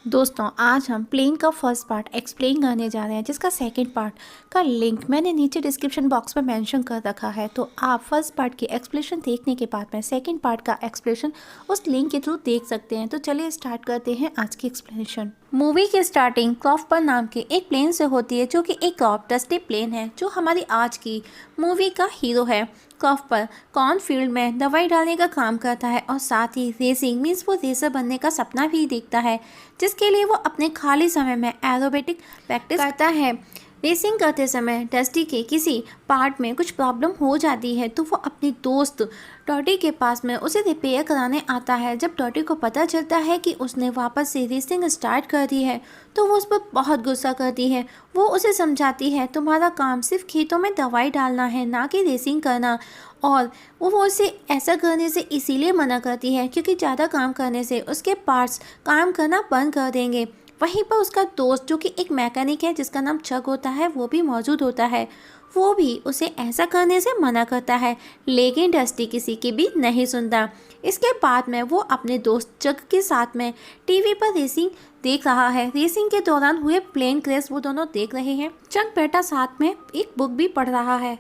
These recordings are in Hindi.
दोस्तों आज हम प्लेन का फर्स्ट पार्ट एक्सप्लेन करने जा रहे हैं, जिसका सेकंड पार्ट का लिंक मैंने नीचे डिस्क्रिप्शन बॉक्स में मेंशन कर रखा है। तो आप फर्स्ट पार्ट की एक्सप्लेनेशन देखने के बाद में सेकंड पार्ट का एक्सप्लेनेशन उस लिंक के थ्रू देख सकते हैं। तो चलिए स्टार्ट करते हैं आज की एक्सप्लेनेशन। मूवी की स्टार्टिंग क्रॉफ्टर नाम के एक प्लेन से होती है, जो कि एक क्रॉफ्ट डस्टी प्लेन है, जो हमारी आज की मूवी का हीरो है। क्रॉफ्टर कॉर्नफील्ड में दवाई डालने का काम करता है और साथ ही रेसिंग मीन्स वो रेसर बनने का सपना भी देखता है, जिसके लिए वो अपने खाली समय में एरोबेटिक प्रैक्टिस करता है। रेसिंग करते समय डस्टी के किसी पार्ट में कुछ प्रॉब्लम हो जाती है, तो वो अपने दोस्त डॉटी के पास में उसे रिपेयर कराने आता है। जब डॉटी को पता चलता है कि उसने वापस से रेसिंग स्टार्ट कर दी है, तो वो उस पर बहुत गुस्सा करती है। वो उसे समझाती है, तुम्हारा काम सिर्फ खेतों में दवाई डालना है, ना कि रेसिंग करना। और वो उसे ऐसा करने से इसीलिए मना करती है क्योंकि ज़्यादा काम करने से उसके पार्ट्स काम करना बंद कर देंगे। वहीं पर उसका दोस्त, जो कि एक मैकेनिक है जिसका नाम चक होता है, वो भी मौजूद होता है। वो भी उसे ऐसा करने से मना करता है, लेकिन डस्टी किसी की भी नहीं सुनता। इसके बाद में वो अपने दोस्त चक के साथ में टीवी पर रेसिंग देख रहा है। रेसिंग के दौरान हुए प्लेन क्रैश वो दोनों देख रहे हैं। चक बेटा साथ में एक बुक भी पढ़ रहा है।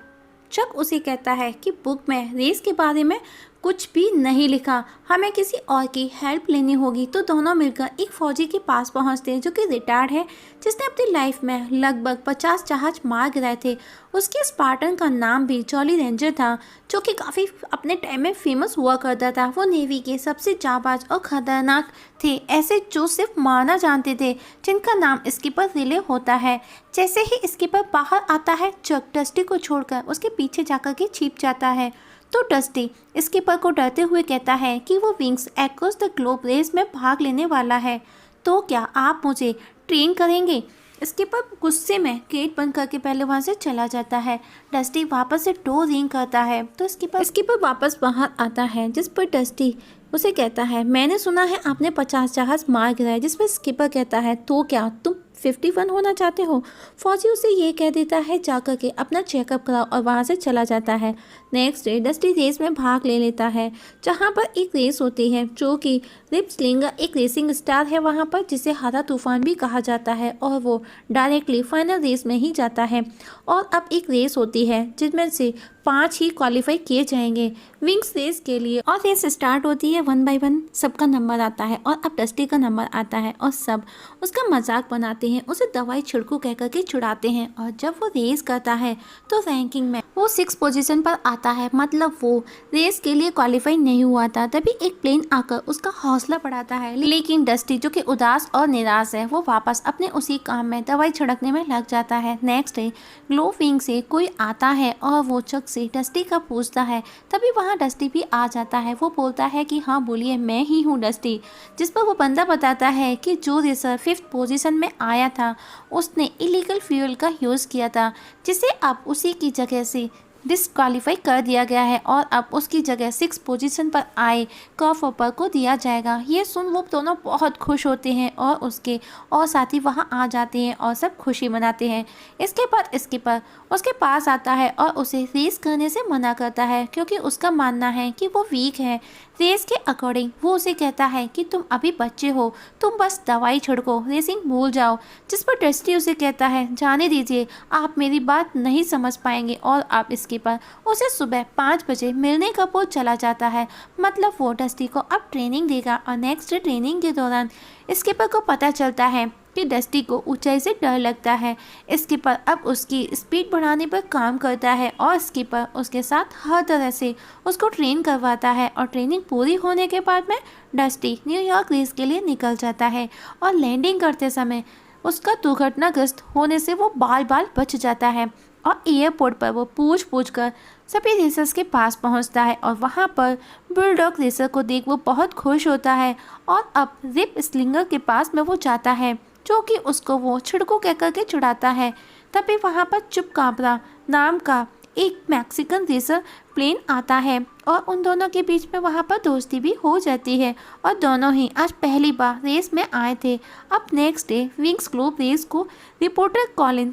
चक उसे कहता है कि बुक में रेस के बारे में कुछ भी नहीं लिखा, हमें किसी और की हेल्प लेनी होगी। तो दोनों मिलकर एक फौजी के पास पहुंचते हैं, जो कि रिटायर्ड है, जिसने अपनी लाइफ में लगभग 50 जहाज मार गिराए थे। उसके स्पार्टन का नाम भी जॉली रेंजर था, जो कि काफ़ी अपने टाइम में फेमस हुआ करता था। वो नेवी के सबसे जाबाज और खतरनाक थे, ऐसे जो सिर्फ मारना जानते थे, जिनका नाम स्कीपर रिले होता है। जैसे ही स्कीपर बाहर आता है, चक डस्टी को छोड़कर उसके पीछे जाकर के छिप जाता है। तो डस्टी स्कीपर को डरते हुए कहता है कि वो wings across the globe race में भाग लेने वाला है, तो क्या आप मुझे ट्रेन करेंगे। स्कीपर गुस्से में गेट बंद करके पहले वहां से चला जाता है। डस्टी वापस से डोर रिंग करता है, तो स्कीपर वापस बाहर आता है, जिस पर डस्टी उसे कहता है, मैंने सुना है आपने 50 जहाज मार गिराए। जिस पर स्कीपर कहता है, तो क्या तुम 51 होना चाहते हो। फौजी उसे ये कह देता है, जाकर के अपना चेकअप कराओ, और वहाँ से चला जाता है। नेक्स्ट डे डस्टी रेस में भाग ले लेता है, जहाँ पर एक रेस होती है, जो कि रिप स्लिंगर एक रेसिंग स्टार है वहाँ पर, जिसे हरा तूफान भी कहा जाता है, और वो डायरेक्टली फाइनल रेस में ही जाता है। और अब एक रेस होती है जिसमें से 5 ही क्वालिफाई किए जाएंगे विंग्स रेस के लिए। और रेस स्टार्ट होती है 1 बाय 1, सबका नंबर आता है, और अब डस्टी का नंबर आता है, और सब उसका मजाक बनाते हैं, उसे दवाई छिड़कू कह करके छुड़ाते हैं। और जब वो रेस करता है तो रैंकिंग में वो 6 पोजीशन पर आता है, मतलब वो रेस के लिए क्वालिफाई नहीं हुआ था। तभी एक प्लेन आकर उसका हौसला बढ़ाता है, लेकिन डस्टी, जो कि उदास और निराश है, वो वापस अपने उसी काम में दवाई छिड़कने में लग जाता है। नेक्स्ट डे ग्लो विंग से कोई आता है और वो चक से डस्टी का पूछता है। तभी वहाँ डस्टी भी आ जाता है। वो बोलता है कि हाँ बोलिए, मैं ही हूँ डस्टी। जिस पर वो बंदा बताता है कि जो रेसर 5th पोजीशन में आया था, उसने इलीगल फ्यूल का यूज़ किया था, जिसे अब उसी की जगह से डिस्क्वालीफाई कर दिया गया है, और अब उसकी जगह 6 पोजीशन पर आए क्रॉफहॉपर को दिया जाएगा। ये सुन वो दोनों बहुत खुश होते हैं, और उसके और साथी वहां आ जाते हैं और सब खुशी मनाते हैं। इसके बाद स्कीपर उसके पास आता है और उसे रेस करने से मना करता है, क्योंकि उसका मानना है कि वो वीक है। रेस के अकॉर्डिंग वो उसे कहता है कि तुम अभी बच्चे हो, तुम बस दवाई छिड़को, रेसिंग भूल जाओ। जिस पर डस्टी उसे कहता है, जाने दीजिए, आप मेरी बात नहीं समझ पाएंगे। और आप स्कीपर उसे सुबह 5 बजे मिलने का बोल चला जाता है, मतलब वो डस्टी को अब ट्रेनिंग देगा। और नेक्स्ट डे ट्रेनिंग के दौरान स्कीपर को पता चलता है कि डस्टी को ऊंचाई से डर लगता है। स्कीपर अब उसकी स्पीड बढ़ाने पर काम करता है, और स्कीपर उसके साथ हर तरह से उसको ट्रेन करवाता है। और ट्रेनिंग पूरी होने के बाद में डस्टी न्यूयॉर्क रेस के लिए निकल जाता है, और लैंडिंग करते समय उसका दुर्घटनाग्रस्त होने से वो बाल बाल बच जाता है। और एयरपोर्ट पर वो पूछ कर सभी रेसर्स के पास पहुंचता है, और वहां पर बुलडॉग रेसर को देख वो बहुत खुश होता है। और अब रिप स्लिंगर के पास में वो जाता है, जो कि उसको वो छिड़को कह करके छुड़ाता है। तभी वहाँ पर चुपकाबरा नाम का एक मैक्सिकन रेसर प्लेन आता है, और उन दोनों के बीच में वहाँ पर दोस्ती भी हो जाती है, और दोनों ही आज पहली बार रेस में आए थे। अब next day wings globe race को रिपोर्टर कॉलिन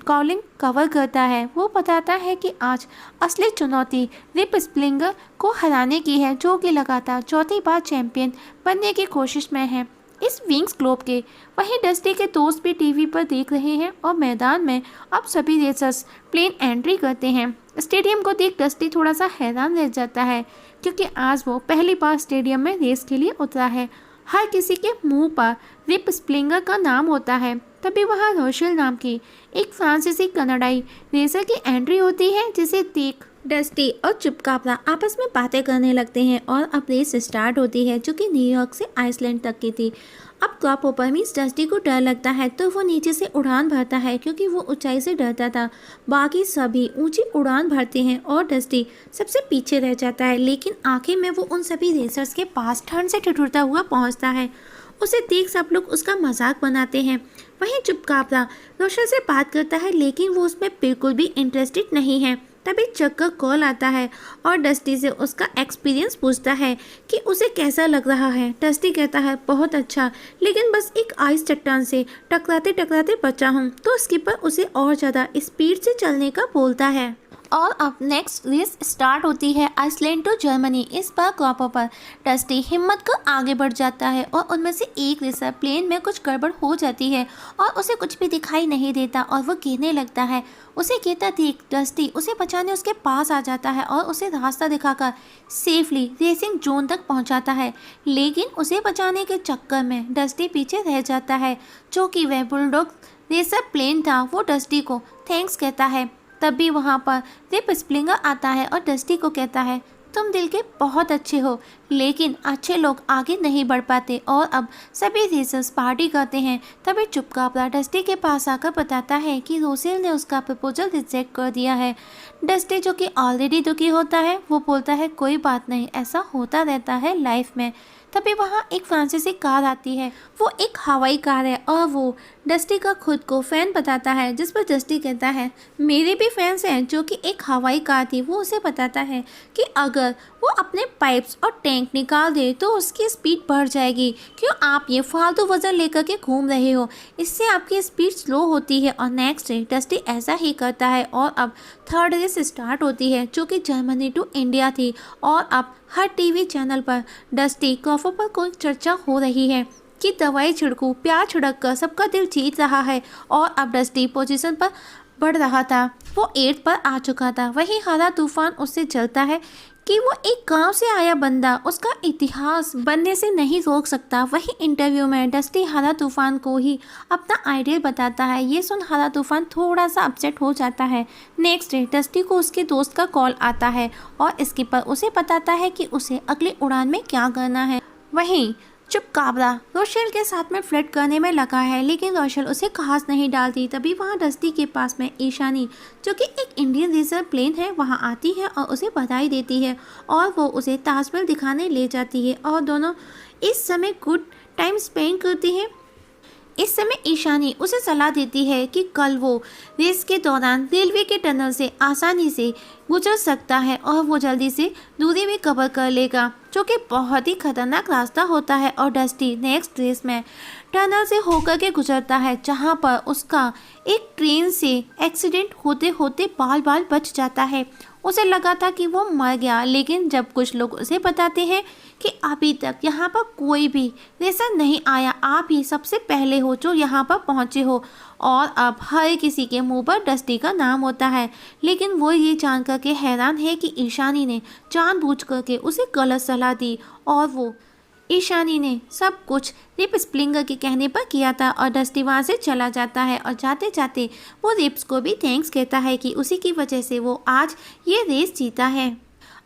कवर करता है। वो बताता है कि आज असली चुनौती रिप स्प्लिंगर को हराने की है, जो कि लगातार 4थी बार चैंपियन बनने की कोशिश में है। इस विंग्स ग्लोब के। वहीं डस्टी के दोस्त भी टीवी पर देख रहे हैं और मैदान में अब सभी रेसर्स प्लेन एंट्री करते हैं। स्टेडियम को देख डस्टी थोड़ा सा हैरान रह जाता है क्योंकि आज वो पहली बार स्टेडियम में रेस के लिए उतरा है। हर किसी के मुंह पर रिप स्प्लिंगर का नाम होता है। तभी वहाँ रोशेल नाम की एक फ्रांसीसी कनाडाई रेसर की एंट्री होती है, जिसे देख डस्टी और चुपकापरा आपस में बातें करने लगते हैं और अब रेस स्टार्ट होती है, जो कि न्यूयॉर्क से आइसलैंड तक की थी। अब टॉप ऊपर मीन्स डस्टी को डर लगता है तो वो नीचे से उड़ान भरता है क्योंकि वो ऊंचाई से डरता था। बाकी सभी ऊंची उड़ान भरते हैं और डस्टी सबसे पीछे रह जाता है, लेकिन आखिर में वो उन सभी रेसर्स के पास ठंड से ठिठुरता हुआ पहुंचता है। उसे देख सब लोग उसका मजाक बनाते हैं। वहीं चुपकापरा रोशेल से बात करता है, लेकिन वो उसमें बिल्कुल भी इंटरेस्टेड नहीं है। तभी चक का कॉल आता है और डस्टी से उसका एक्सपीरियंस पूछता है कि उसे कैसा लग रहा है। डस्टी कहता है बहुत अच्छा, लेकिन बस एक आइस चट्टान से टकराते टकराते बचा हूँ। तो स्किपर उसे और ज़्यादा स्पीड से चलने का बोलता है। और अब नेक्स्ट रेस स्टार्ट होती है आइसलैंड टू जर्मनी। इस बार क्रॉपर पर डस्टी हिम्मत कर आगे बढ़ जाता है और उनमें से एक रेसर प्लेन में कुछ गड़बड़ हो जाती है और उसे कुछ भी दिखाई नहीं देता और वो गिरने लगता है। उसे गिरता देख डस्टी उसे बचाने उसके पास आ जाता है और उसे रास्ता दिखाकर सेफली रेसिंग जोन तक पहुंचाता है, लेकिन उसे बचाने के चक्कर में डस्टी पीछे रह जाता है। जो कि वह बुलडॉग रेसर प्लेन था, वो डस्टी को थैंक्स कहता है। तभी वहाँ पर रिप स्प्लिंगर आता है और डस्टी को कहता है तुम दिल के बहुत अच्छे हो, लेकिन अच्छे लोग आगे नहीं बढ़ पाते। और अब सभी रेसर्स पार्टी करते हैं। तभी चुपकापरा डस्टी के पास आकर बताता है कि रोसेल ने उसका प्रपोजल रिजेक्ट कर दिया है। डस्टी जो कि ऑलरेडी दुखी होता है, वो बोलता है कोई बात नहीं, ऐसा होता रहता है लाइफ में। तभी वहाँ एक फ्रांसीसी कार आती है। वो एक हवाई कार है और वो डस्टी का खुद को फ़ैन बताता है, जिस पर डस्टी कहता है मेरे भी फैंस हैं, जो कि एक हवाई कार थी। वो उसे बताता है कि अगर वो अपने पाइप्स और टैंक निकाल दे तो उसकी स्पीड बढ़ जाएगी। क्यों आप ये फालतू वजन लेकर के घूम रहे हो, इससे आपकी स्पीड स्लो होती है। और नेक्स्ट डे डस्टी ऐसा ही करता है और अब थर्ड रेस स्टार्ट होती है, जो कि जर्मनी टू इंडिया थी। और अब हर टीवी चैनल पर डस्टी क्रॉफर पर कोई चर्चा हो रही है कि दवाई छिड़कू प्यार छिड़क कर सबका दिल जीत रहा है। और अब डस्टी पोजीशन पर बढ़ रहा था, वो 8 पर आ चुका था। वहीं हरा तूफान उससे चलता है कि वो एक गांव से आया बंदा उसका इतिहास बनने से नहीं रोक सकता। वहीं इंटरव्यू में डस्टी हरा तूफान को ही अपना आइडियल बताता है। ये सुन हरा तूफान थोड़ा सा अपसेट हो जाता है। नेक्स्ट डे डस्टी को उसके दोस्त का कॉल आता है और स्किपर उसे बताता है कि उसे अगली उड़ान में क्या करना है। वहीं चुपकापरा रोशेल के साथ में फ्लर्ट करने में लगा है, लेकिन रोशेल उसे खास नहीं डालती। तभी वहाँ डस्टी के पास में ईशानी, जो कि एक इंडियन रेसर प्लेन है, वहाँ आती है और उसे बधाई देती है और वो उसे ताजमहल दिखाने ले जाती है और दोनों इस समय गुड टाइम स्पेंड करती हैं। इस समय ईशानी उसे सलाह देती है कि कल वो रेस के दौरान रेलवे के टनल से आसानी से गुजर सकता है और वो जल्दी से दूरी भी कवर कर लेगा, जो कि बहुत ही खतरनाक रास्ता होता है। और डस्टी नेक्स्ट रेस में टनल से होकर के गुजरता है, जहां पर उसका एक ट्रेन से एक्सीडेंट होते होते बाल बाल बच जाता है। उसे लगा था कि वो मर गया, लेकिन जब कुछ लोग उसे बताते हैं कि अभी तक यहाँ पर कोई भी रेसर नहीं आया, आप ही सबसे पहले हो जो यहाँ पर पहुँचे हो। और अब हर किसी के मुंह पर डस्टी का नाम होता है, लेकिन वो ये जानकर के हैरान है कि ईशानी ने जानबूझकर के उसे गलत सलाह दी और वो ईशानी ने सब कुछ रिप स्प्लिंगर के कहने पर किया था। और डस्टी वहाँ से चला जाता है और जाते जाते वो रिप्स को भी थैंक्स कहता है कि उसी की वजह से वो आज ये रेस जीता है।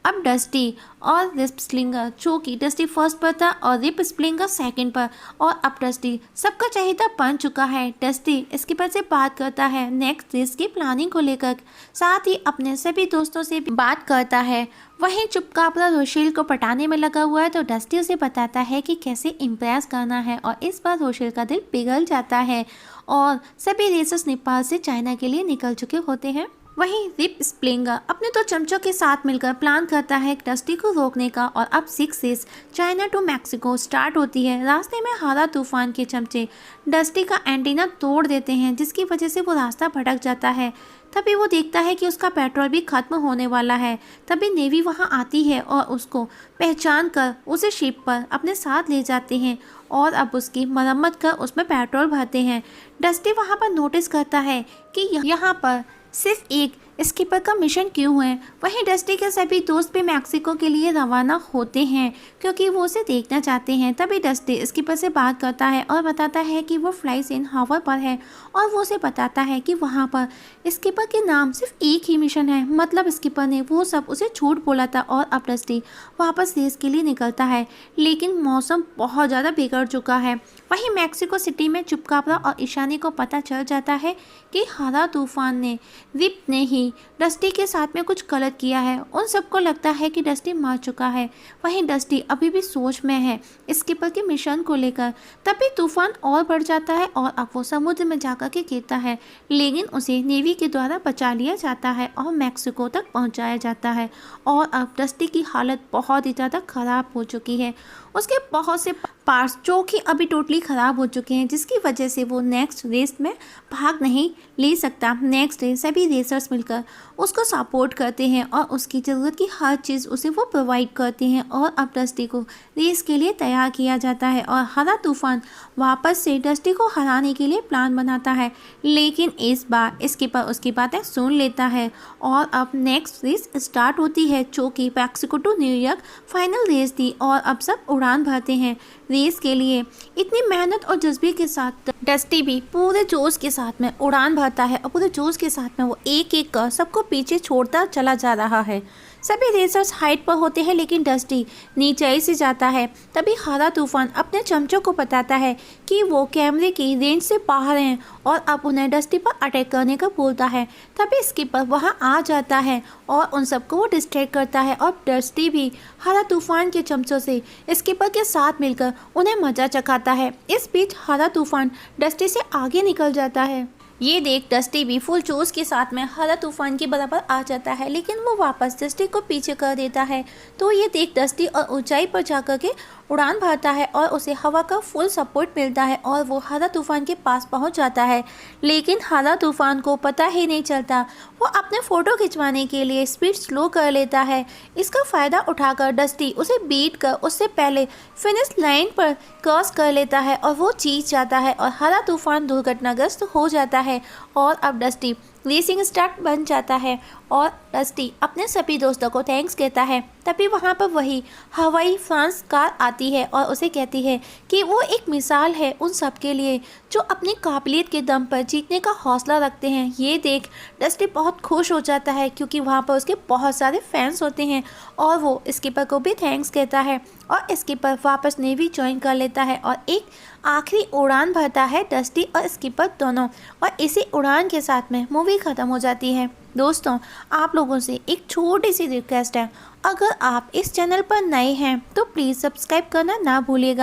अब डस्टी और रिप स्प्लिंगर, जो कि डस्टी फर्स्ट पर था और रिप स्प्लिंगर सेकंड पर, और अब डस्टी सबका चहेता बन चुका है। डस्टी स्किपर से बात करता है नेक्स्ट रेस की प्लानिंग को लेकर, साथ ही अपने सभी दोस्तों से भी बात करता है। वहीं चुपकापरा रोशेल को पटाने में लगा हुआ है, तो डस्टी उसे बताता है कि कैसे इम्प्रेस करना है। और इस बार रोशेल का दिल पिघल जाता है और सभी रेसर्स नेपाल से चाइना के लिए निकल चुके होते हैं। वहीं रिप स्प्लिंगर अपने दो चमचों के साथ मिलकर प्लान करता है डस्टी को रोकने का और अब 6 days China to Mexico start होती है। रास्ते में हारा तूफान के चमचे डस्टी का एंटीना तोड़ देते हैं, जिसकी वजह से वो रास्ता भटक जाता है। तभी वो देखता है कि उसका पेट्रोल भी खत्म होने वाला है। तभी नेवी वहां आती है और उसको पहचान कर उसे शिप पर अपने साथ ले जाते हैं और अब उसकी मरम्मत कर उसमें पेट्रोल भरते हैं। डस्टी वहां पर नोटिस करता है कि यहाँ पर सिर्फ एक स्किपर का मिशन क्यों है। वहीं डस्टी के सभी दोस्त भी मैक्सिको के लिए रवाना होते हैं क्योंकि वो उसे देखना चाहते हैं। तभी डस्टी स्किपर से बात करता है और बताता है कि वो फ्लाइस इन हावर पर है और वो उसे बताता है कि वहाँ पर स्किपर के नाम सिर्फ एक ही मिशन है। मतलब स्किपर ने वो सब उसे झूठ बोला था और अब डस्टी वापस रेस के लिए निकलता है, लेकिन मौसम बहुत ज़्यादा बिगड़ चुका है। वहीं मैक्सिको सिटी में चुपकापरा और ईशानी को पता चल जाता है कि हारा तूफान ने रिप ने ही डस्टी के साथ में कुछ गलत किया है। उन सबको लगता है कि डस्टी मर चुका है। वहीं डस्टी अभी भी सोच में है स्किपर के मिशन को लेकर। तभी तूफान और बढ़ जाता है और अब वो समुद्र में जाकर के गिरता है, लेकिन उसे नेवी के द्वारा बचा लिया जाता है और मैक्सिको तक पहुंचाया जाता है। और अब डस्टी की हालत बहुत ही ज़्यादा ख़राब हो चुकी है। उसके बहुत से पार्ट्स जो कि अभी टोटली ख़राब हो चुके हैं, जिसकी वजह से वो नेक्स्ट रेस में भाग नहीं ले सकता। नेक्स्ट डे सभी रेसर्स मिलकर उसको सपोर्ट करते हैं और उसकी ज़रूरत की हर चीज़ उसे वो प्रोवाइड करते हैं और अब डस्टी को रेस के लिए तैयार किया जाता है और हारा तूफान वापस से डस्टी को हराने के लिए प्लान बनाता है, लेकिन इस बार स्किपर उसकी बातें सुन लेता है और अब नेक्स्ट रेस स्टार्ट होती है, जो कि Mexico to New York final race थी। और अब सब उड़ान भरते हैं रेस के लिए। इतनी मेहनत और जज्बे के साथ डस्टी भी पूरे जोश के साथ में उड़ान भरता है और पूरे जोश के साथ में वो एक एक कर सबको पीछे छोड़ता चला जा रहा है। सभी रेसर्स हाइट पर होते हैं, लेकिन डस्टी नीचे से जाता है। तभी हारा तूफान अपने चमचों को बताता है कि वो कैमरे की रेंज से बाहर हैं और अब उन्हें डस्टी पर अटैक करने का बोलता है। तभी स्किपर वहां आ जाता है और उन सबको वो डिस्ट्रैक्ट करता है और डस्टी भी हारा तूफान के चमचों से स्किपर के साथ मिलकर उन्हें मजा चखाता है। इस बीच हारा तूफान डस्टी से आगे निकल जाता है। ये देख डस्टी भी फुल जोश के साथ में हारा तूफान के बराबर आ जाता है, लेकिन वो वापस डस्टी को पीछे कर देता है। तो ये देख डस्टी और ऊंचाई पर जाकर के उड़ान भरता है और उसे हवा का फुल सपोर्ट मिलता है और वो हारा तूफान के पास पहुंच जाता है। लेकिन हारा तूफान को पता ही नहीं चलता, वो अपने फ़ोटो खिंचवाने के लिए स्पीड स्लो कर लेता है। इसका फ़ायदा उठाकर डस्टी उसे बीट कर उससे पहले फिनिश लाइन पर क्रॉस कर लेता है और वो जीत जाता है और हारा तूफान दुर्घटनाग्रस्त हो जाता है। और अब डस्टी रेसिंग स्टार्ट बन जाता है और डस्टी अपने सभी दोस्तों को थैंक्स कहता है। तभी वहाँ पर वही हवाई फ्रांस कार आती है और उसे कहती है कि वो एक मिसाल है उन सब के लिए जो अपनी काबिलियत के दम पर जीतने का हौसला रखते हैं। ये देख डस्टी बहुत खुश हो जाता है क्योंकि वहाँ पर उसके बहुत सारे फैंस होते हैं और वो स्किपर को भी थैंक्स कहता है और स्किपर वापस नेवी ज्वाइन कर लेता है और एक आखिरी उड़ान भरता है डस्टी और स्किपर दोनों। और इसी उड़ान के साथ में मूवी ख़त्म हो जाती है। दोस्तों, आप लोगों से एक छोटी सी रिक्वेस्ट है, अगर आप इस चैनल पर नए हैं तो प्लीज़ सब्सक्राइब करना ना भूलिएगा।